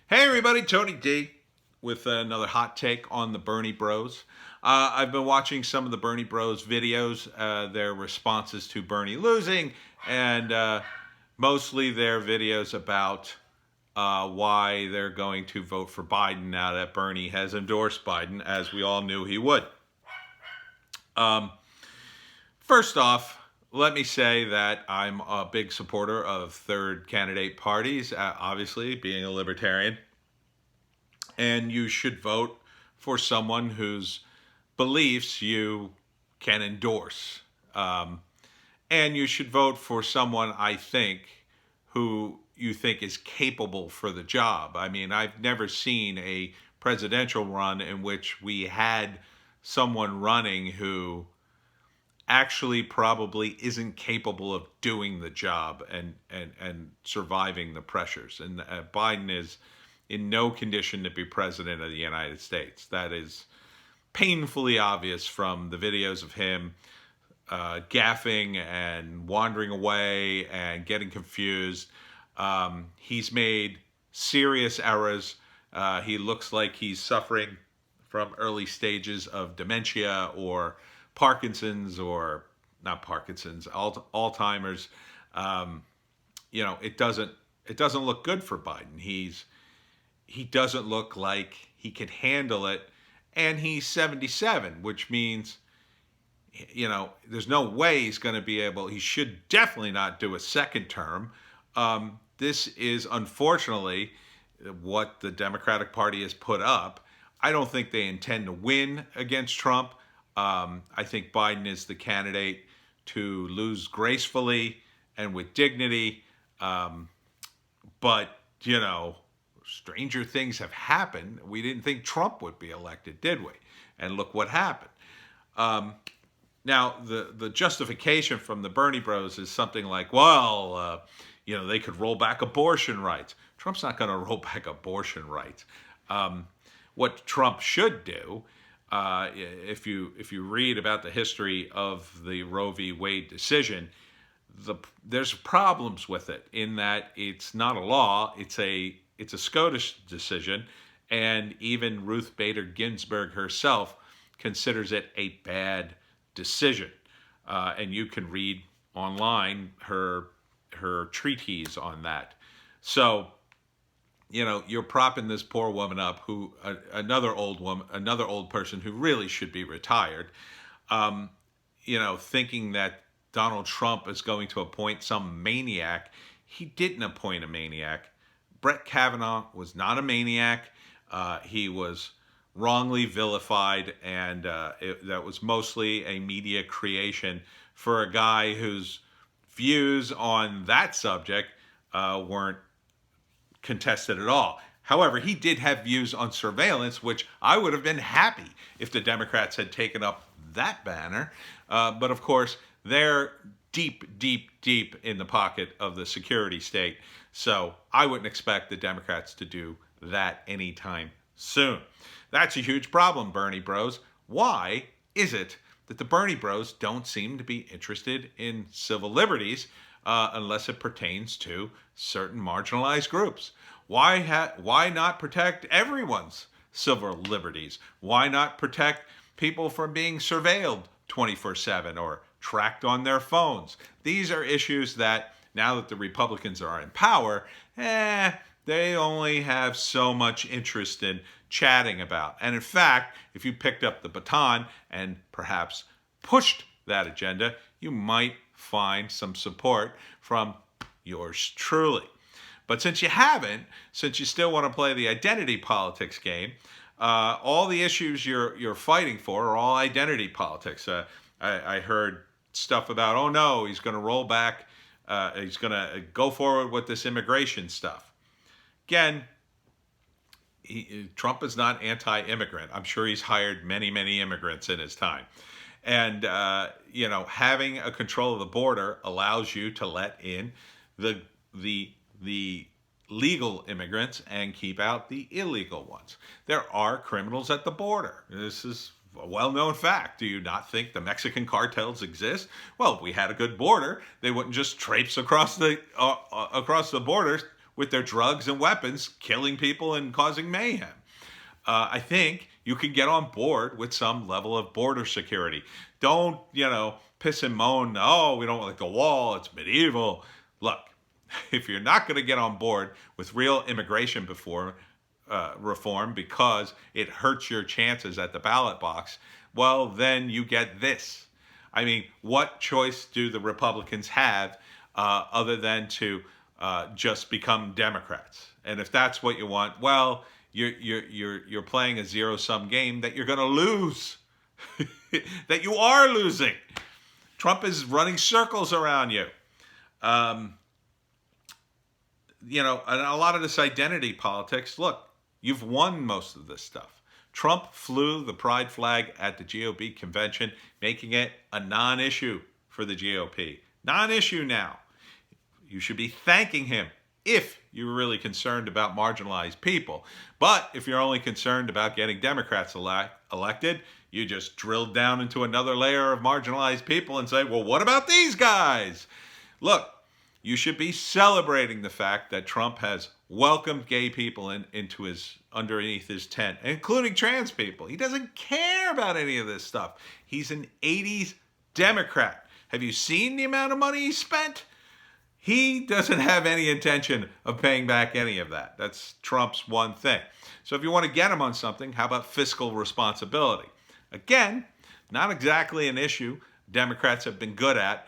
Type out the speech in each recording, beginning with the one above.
Hey everybody, Tony D with another hot take on the Bernie Bros. I've been watching some of the Bernie Bros videos, their responses to Bernie losing, and mostly their videos about why they're going to vote for Biden now that Bernie has endorsed Biden, as we all knew he would. Um, First off, let me say that I'm a big supporter of third candidate parties, obviously, being a libertarian. And you should vote for someone whose beliefs you can endorse. And you should vote for someone, I think, who you think is capable for the job. I mean, I've never seen a presidential run in which we had someone running who actually probably isn't capable of doing the job and surviving the pressures. And Biden is in no condition to be president of the United States. That is painfully obvious from the videos of him gaffing and wandering away and getting confused. He's made serious errors. He looks like he's suffering from early stages of dementia or Parkinson's, or not Parkinson's, Alzheimer's. It doesn't look good for Biden. He doesn't look like he can handle it, and he's 77, which means there's no way he's going to be able. He should definitely not do a second term. This is unfortunately what the Democratic Party has put up. I don't think they intend to win against Trump. I think Biden is the candidate to lose gracefully and with dignity. But, stranger things have happened. We didn't think Trump would be elected, did we? And look what happened. Now, the justification from the Bernie Bros is something like, well, they could roll back abortion rights. Trump's not going to roll back abortion rights. What Trump should do, if you read about the history of the Roe v. Wade decision, there's problems with it in that it's not a law. It's a SCOTUS decision, and even Ruth Bader Ginsburg herself considers it a bad decision. And you can read online her treatise on that. So, you're propping this poor woman up, who another old person who really should be retired, thinking that Donald Trump is going to appoint some maniac. He didn't appoint a maniac. Brett Kavanaugh was not a maniac. He was wrongly vilified, and that was mostly a media creation for a guy whose views on that subject weren't contested at all. However, he did have views on surveillance, which I would have been happy if the Democrats had taken up that banner. But of course, they're deep, deep, deep in the pocket of the security state. So I wouldn't expect the Democrats to do that anytime soon. That's a huge problem, Bernie Bros. Why is it that the Bernie Bros don't seem to be interested in civil liberties unless it pertains to certain marginalized groups? Why not protect everyone's civil liberties? Why not protect people from being surveilled 24/7 or tracked on their phones? These are issues that, now that the Republicans are in power, they only have so much interest in chatting about. And in fact, if you picked up the baton and perhaps pushed that agenda, you might find some support from yours truly. But since you haven't, since you still want to play the identity politics game, all the issues you're fighting for are all identity politics. I heard stuff about, oh no, he's going to roll back, he's going to go forward with this immigration stuff. Again, Trump is not anti-immigrant. I'm sure he's hired many, many immigrants in his time. And, having a control of the border allows you to let in the legal immigrants and keep out the illegal ones. There are criminals at the border. This is a well-known fact. Do you not think the Mexican cartels exist? Well, if we had a good border, they wouldn't just traipse across the borders with their drugs and weapons, killing people and causing mayhem. I think you can get on board with some level of border security. Don't, piss and moan, oh, we don't like the wall, it's medieval. Look, if you're not going to get on board with real immigration reform because it hurts your chances at the ballot box, well, then you get this. I mean, what choice do the Republicans have other than to just become Democrats? And if that's what you want, well, you're playing a zero-sum game that you're going to lose, that you are losing. Trump is running circles around you. And a lot of this identity politics, look, you've won most of this stuff. Trump flew the pride flag at the GOP convention, making it a non-issue for the GOP. Non-issue now. You should be thanking him if you're really concerned about marginalized people. But if you're only concerned about getting Democrats elected, you just drill down into another layer of marginalized people and say, well, what about these guys? Look, you should be celebrating the fact that Trump has welcomed gay people into underneath his tent, including trans people. He doesn't care about any of this stuff. He's an 80s Democrat. Have you seen the amount of money he spent? He doesn't have any intention of paying back any of that. That's Trump's one thing. So if you want to get him on something, how about fiscal responsibility? Again, not exactly an issue Democrats have been good at,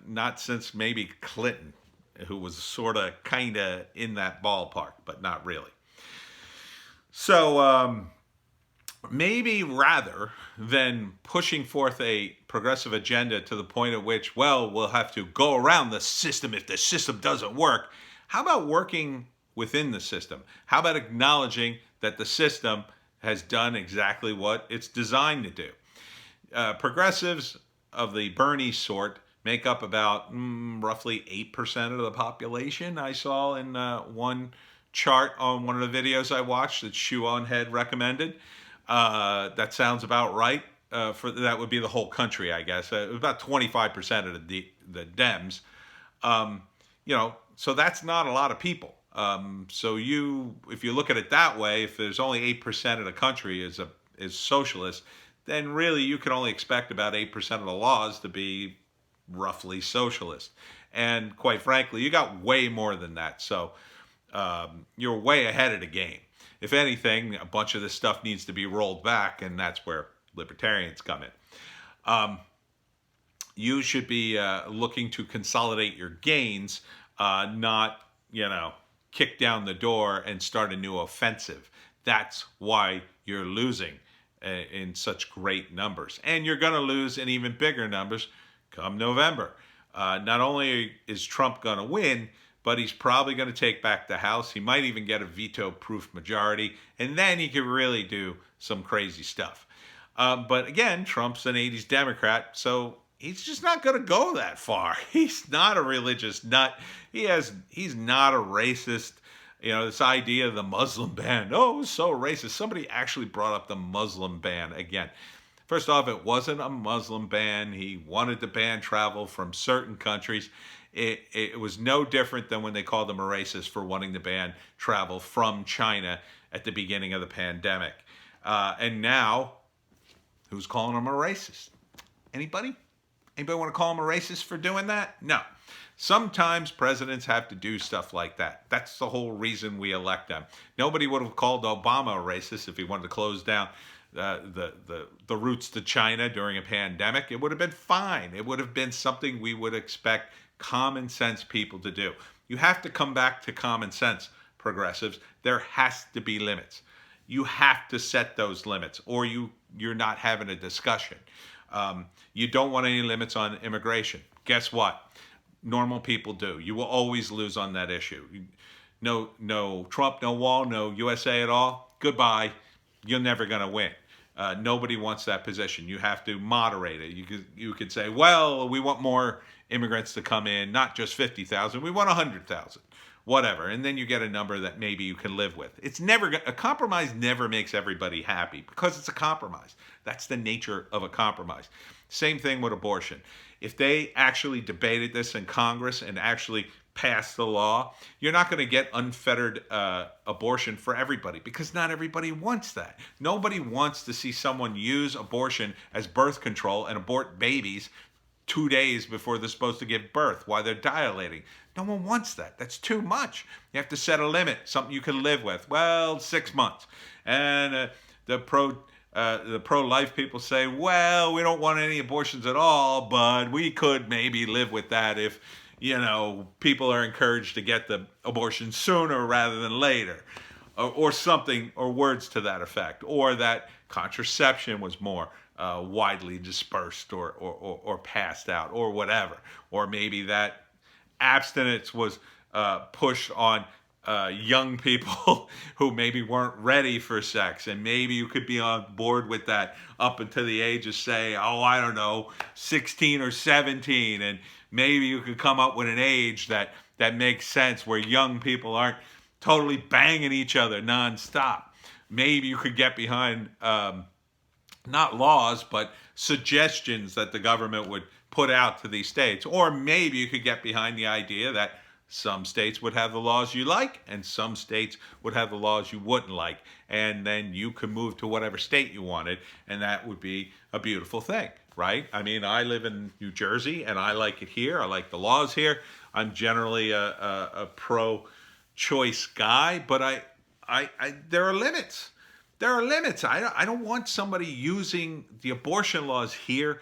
not since maybe Clinton, who was sort of kind of in that ballpark, but not really. So maybe rather than pushing forth a progressive agenda to the point at which, well, we'll have to go around the system if the system doesn't work, how about working within the system? How about acknowledging that the system has done exactly what it's designed to do? Progressives of the Bernie sort make up about roughly 8% of the population. I saw in one chart on one of the videos I watched that Shoe on Head recommended. That sounds about right. That would be the whole country, I guess. About 25% of the Dems. So that's not a lot of people. So if you look at it that way, if there's only 8% of the country is socialist, then really you can only expect about 8% of the laws to be roughly socialist. And quite frankly, you got way more than that. So you're way ahead of the game. If anything, a bunch of this stuff needs to be rolled back, and that's where libertarians come in. You should be looking to consolidate your gains, not, kick down the door and start a new offensive. That's why you're losing in such great numbers. And you're going to lose in even bigger numbers come November. Not only is Trump going to win, but he's probably going to take back the House. He might even get a veto-proof majority, and then he could really do some crazy stuff. But again, Trump's an 80s Democrat, so he's just not going to go that far. He's not a religious nut. He's not a racist. This idea of the Muslim ban. Oh, it was so racist. Somebody actually brought up the Muslim ban again. First off, it wasn't a Muslim ban. He wanted to ban travel from certain countries. It was no different than when they called him a racist for wanting to ban travel from China at the beginning of the pandemic. And now, who's calling him a racist? Anybody? Anybody want to call him a racist for doing that? No. Sometimes presidents have to do stuff like that. That's the whole reason we elect them. Nobody would have called Obama a racist if he wanted to close down the routes to China during a pandemic. It would have been fine. It would have been something we would expect common sense people to do. You have to come back to common sense, progressives. There has to be limits. You have to set those limits, or you're not having a discussion. You don't want any limits on immigration. Guess what? Normal people do. You will always lose on that issue. No Trump, no wall, no USA at all. Goodbye. You're never going to win. Nobody wants that position. You have to moderate it. You could say, well, we want more immigrants to come in, not just 50,000. We want 100,000. Whatever. And then you get a number that maybe you can live with. A compromise never makes everybody happy because it's a compromise. That's the nature of a compromise. Same thing with abortion. If they actually debated this in Congress and actually pass the law, you're not going to get unfettered abortion for everybody, because not everybody wants that. Nobody wants to see someone use abortion as birth control and abort babies 2 days before they're supposed to give birth while they're dilating. No one wants that. That's too much. You have to set a limit, something you can live with. Well, 6 months. And the pro-life people say, well, we don't want any abortions at all, but we could maybe live with that if, people are encouraged to get the abortion sooner rather than later, or something, or words to that effect, or that contraception was more widely dispersed or passed out, or whatever, or maybe that abstinence was pushed on young people who maybe weren't ready for sex, and maybe you could be on board with that up until the age of, say, I don't know, 16 or 17, and maybe you could come up with an age that makes sense, where young people aren't totally banging each other nonstop. Maybe you could get behind not laws, but suggestions that the government would put out to these states. Or maybe you could get behind the idea that some states would have the laws you like, and some states would have the laws you wouldn't like. And then you could move to whatever state you wanted, and that would be a beautiful thing, right? I mean, I live in New Jersey, and I like it here. I like the laws here. I'm generally a pro-choice guy, but there are limits. There are limits. I don't want somebody using the abortion laws here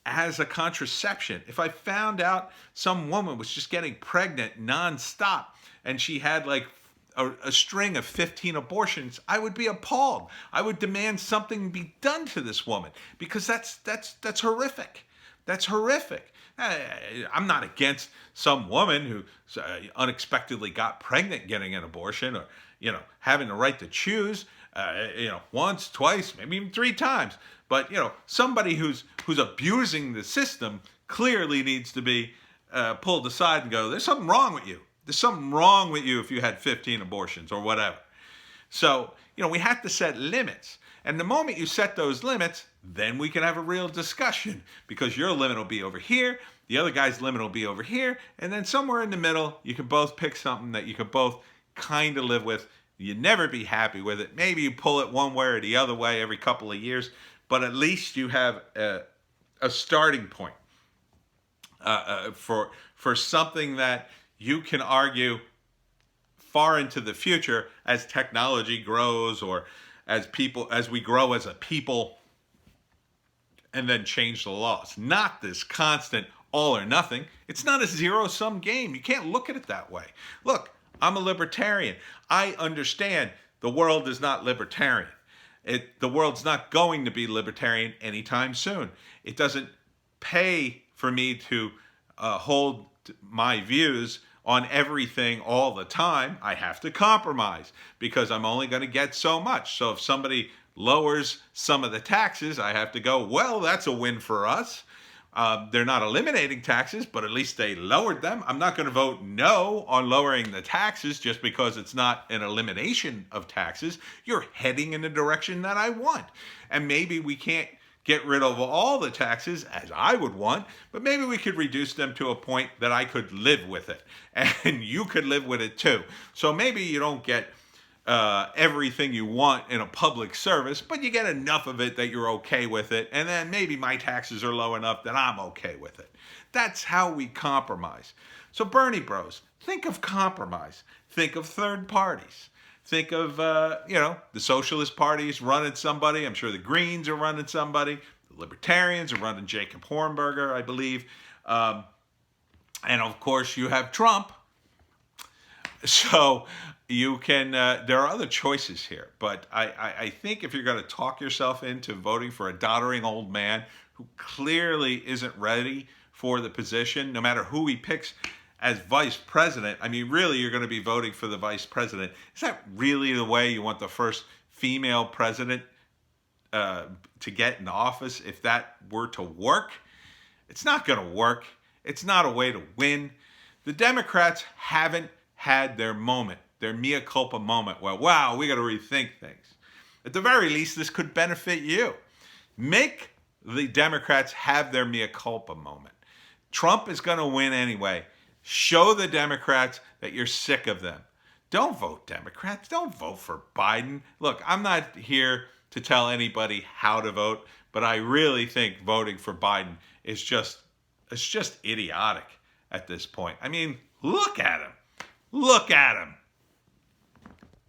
as a contraception. If I found out some woman was just getting pregnant nonstop and she had like a string of 15 abortions, I would be appalled. I would demand something be done to this woman, because that's horrific. That's horrific. I'm not against some woman who unexpectedly got pregnant getting an abortion, or having the right to choose. Once, twice, maybe even 3 times. But somebody who's abusing the system clearly needs to be pulled aside and go, there's something wrong with you. There's something wrong with you if you had 15 abortions or whatever. So, we have to set limits. And the moment you set those limits, then we can have a real discussion, because your limit will be over here, the other guy's limit will be over here, and then somewhere in the middle, you can both pick something that you can both kind of live with. You'd never be happy with it. Maybe you pull it one way or the other way every couple of years, but at least you have a starting point for something that you can argue far into the future as technology grows, or as we grow as a people, and then change the laws. Not this constant all or nothing. It's not a zero-sum game. You can't look at it that way. Look, I'm a libertarian. I understand the world is not libertarian. The world's not going to be libertarian anytime soon. It doesn't pay for me to hold my views on everything all the time. I have to compromise, because I'm only going to get so much. So if somebody lowers some of the taxes, I have to go, well, that's a win for us. They're not eliminating taxes, but at least they lowered them. I'm not going to vote no on lowering the taxes just because it's not an elimination of taxes. You're heading in the direction that I want. And maybe we can't get rid of all the taxes as I would want, but maybe we could reduce them to a point that I could live with it, and you could live with it too. So maybe you don't get everything you want in a public service, but you get enough of it that you're okay with it, and then maybe my taxes are low enough that I'm okay with it. That's how we compromise. So Bernie bros, think of compromise. Think of third parties. Think of, the Socialist Party is running somebody. I'm sure the Greens are running somebody. The Libertarians are running Jacob Hornberger, I believe. And of course, you have Trump. So you can, there are other choices here. But I think if you're going to talk yourself into voting for a doddering old man who clearly isn't ready for the position, no matter who he picks as vice president, I mean, really, you're going to be voting for the vice president. Is that really the way you want the first female president to get in office? If that were to work, it's not going to work. It's not a way to win. The Democrats haven't had their moment, their mea culpa moment where, wow, we got to rethink things. At the very least, this could benefit you. Make the Democrats have their mea culpa moment. Trump is going to win anyway. Show the Democrats that you're sick of them. Don't vote Democrats. Don't vote for Biden. Look, I'm not here to tell anybody how to vote, but I really think voting for Biden is just idiotic at this point. I mean, look at him. Look at him.